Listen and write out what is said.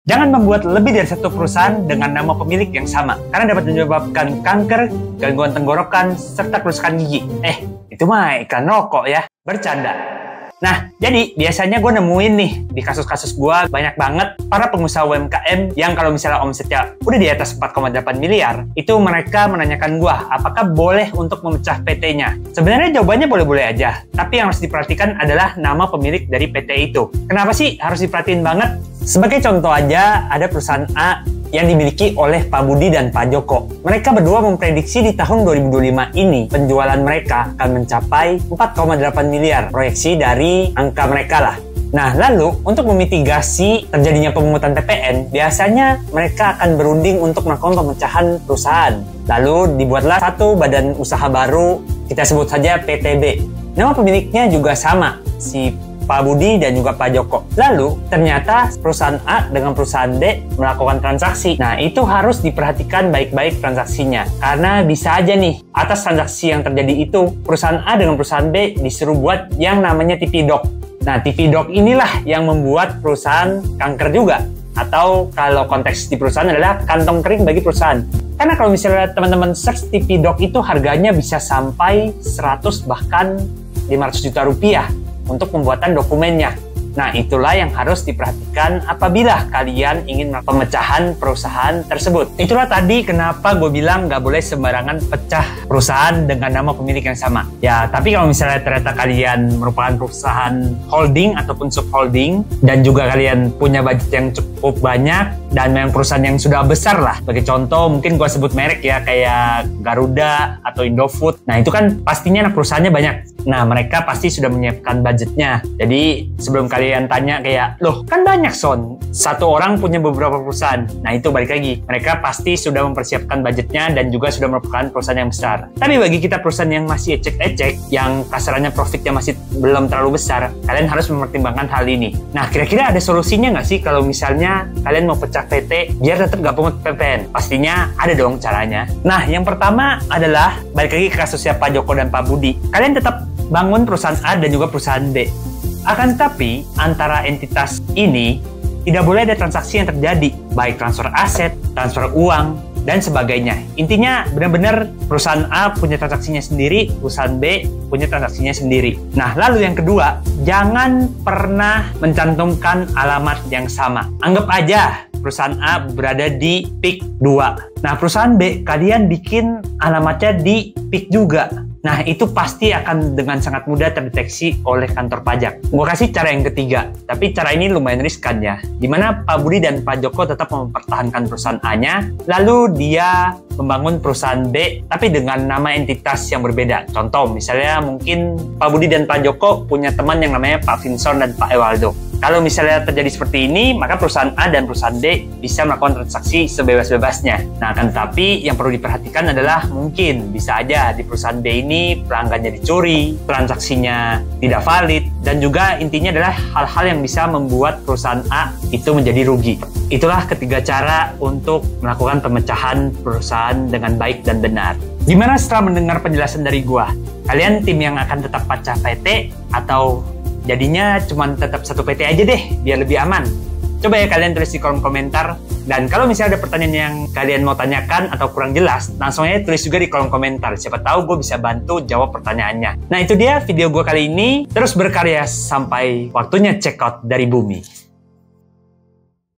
Jangan membuat lebih dari satu perusahaan dengan nama pemilik yang sama, karena dapat menyebabkan kanker, gangguan tenggorokan, serta kerusakan gigi. Itu mah iklan rokok ya, bercanda. Nah, jadi biasanya gue nemuin nih, di kasus-kasus gue banyak banget para pengusaha UMKM yang kalau misalnya omsetnya udah di atas 4,8 miliar, itu mereka menanyakan gue, apakah boleh untuk memecah PT-nya? Sebenarnya jawabannya boleh-boleh aja, tapi yang harus diperhatikan adalah nama pemilik dari PT itu. Kenapa sih harus diperhatiin banget? Sebagai contoh aja, ada perusahaan A yang dimiliki oleh Pak Budi dan Pak Joko. Mereka berdua memprediksi di tahun 2025 ini penjualan mereka akan mencapai 4,8 miliar, proyeksi dari angka mereka lah. Nah, lalu untuk memitigasi terjadinya pemungutan PPN, biasanya mereka akan berunding untuk melakukan pemecahan perusahaan. Lalu dibuatlah satu badan usaha baru, kita sebut saja PTB. Nama pemiliknya juga sama, si Pak Budi dan juga Pak Joko. Lalu, ternyata perusahaan A dengan perusahaan B melakukan transaksi. Nah, itu harus diperhatikan baik-baik transaksinya. Karena bisa aja nih, atas transaksi yang terjadi itu, perusahaan A dengan perusahaan B disuruh buat yang namanya TV Doc. Nah, TV Doc inilah yang membuat perusahaan kanker juga. Atau kalau konteks di perusahaan adalah kantong kering bagi perusahaan. Karena kalau misalnya teman-teman search TV Doc itu harganya bisa sampai 100 bahkan 500 juta rupiah untuk pembuatan dokumennya. Nah, itulah yang harus diperhatikan apabila kalian ingin pemecahan perusahaan tersebut. Itulah tadi kenapa gue bilang nggak boleh sembarangan pecah perusahaan dengan nama pemilik yang sama. Ya, tapi kalau misalnya ternyata kalian merupakan perusahaan holding ataupun subholding, dan juga kalian punya budget yang cukup banyak, dan memang perusahaan yang sudah besar lah. Sebagai contoh, mungkin gue sebut merek ya, kayak Garuda atau Indofood. Nah, itu kan pastinya anak perusahaannya banyak. Nah, mereka pasti sudah menyiapkan budgetnya. Jadi, sebelum kalian tanya kayak, loh kan banyak Son, satu orang punya beberapa perusahaan. Nah, itu balik lagi. Mereka pasti sudah mempersiapkan budgetnya dan juga sudah merupakan perusahaan yang besar. Tapi bagi kita perusahaan yang masih ecek-ecek, yang kasarannya profitnya masih belum terlalu besar, kalian harus mempertimbangkan hal ini. Nah, kira-kira ada solusinya nggak sih kalau misalnya kalian mau pecah PT biar tetap nggak pungut PPN? Pastinya ada dong caranya. Nah, yang pertama adalah, balik lagi ke kasusnya Pak Joko dan Pak Budi. Kalian tetap bangun perusahaan A dan juga perusahaan B. Akan tetapi, antara entitas ini tidak boleh ada transaksi yang terjadi, baik transfer aset, transfer uang, dan sebagainya. Intinya benar-benar perusahaan A punya transaksinya sendiri, perusahaan B punya transaksinya sendiri. Nah, lalu yang kedua, jangan pernah mencantumkan alamat yang sama. Anggap aja perusahaan A berada di PIK 2. Nah, perusahaan B, kalian bikin alamatnya di PIK juga. Nah, itu pasti akan dengan sangat mudah terdeteksi oleh kantor pajak. Gue kasih cara yang ketiga, tapi cara ini lumayan riskan ya. Dimana Pak Budi dan Pak Joko tetap mempertahankan perusahaan A-nya, lalu dia membangun perusahaan B, tapi dengan nama entitas yang berbeda. Contoh, misalnya mungkin Pak Budi dan Pak Joko punya teman yang namanya Pak Vincent dan Pak Ewaldo. Kalau misalnya terjadi seperti ini, maka perusahaan A dan perusahaan D bisa melakukan transaksi sebebas-bebasnya. Nah, akan tetapi yang perlu diperhatikan adalah mungkin bisa aja di perusahaan B ini pelanggannya dicuri, transaksinya tidak valid, dan juga intinya adalah hal-hal yang bisa membuat perusahaan A itu menjadi rugi. Itulah ketiga cara untuk melakukan pemecahan perusahaan dengan baik dan benar. Gimana setelah mendengar penjelasan dari gua? Kalian tim yang akan tetap pecah PT atau jadinya cuma tetap satu PT aja deh, biar lebih aman? Coba ya kalian tulis di kolom komentar. Dan kalau misalnya ada pertanyaan yang kalian mau tanyakan atau kurang jelas, langsung aja tulis juga di kolom komentar. Siapa tahu gue bisa bantu jawab pertanyaannya. Nah, itu dia video gue kali ini. Terus berkarya sampai waktunya check out dari bumi.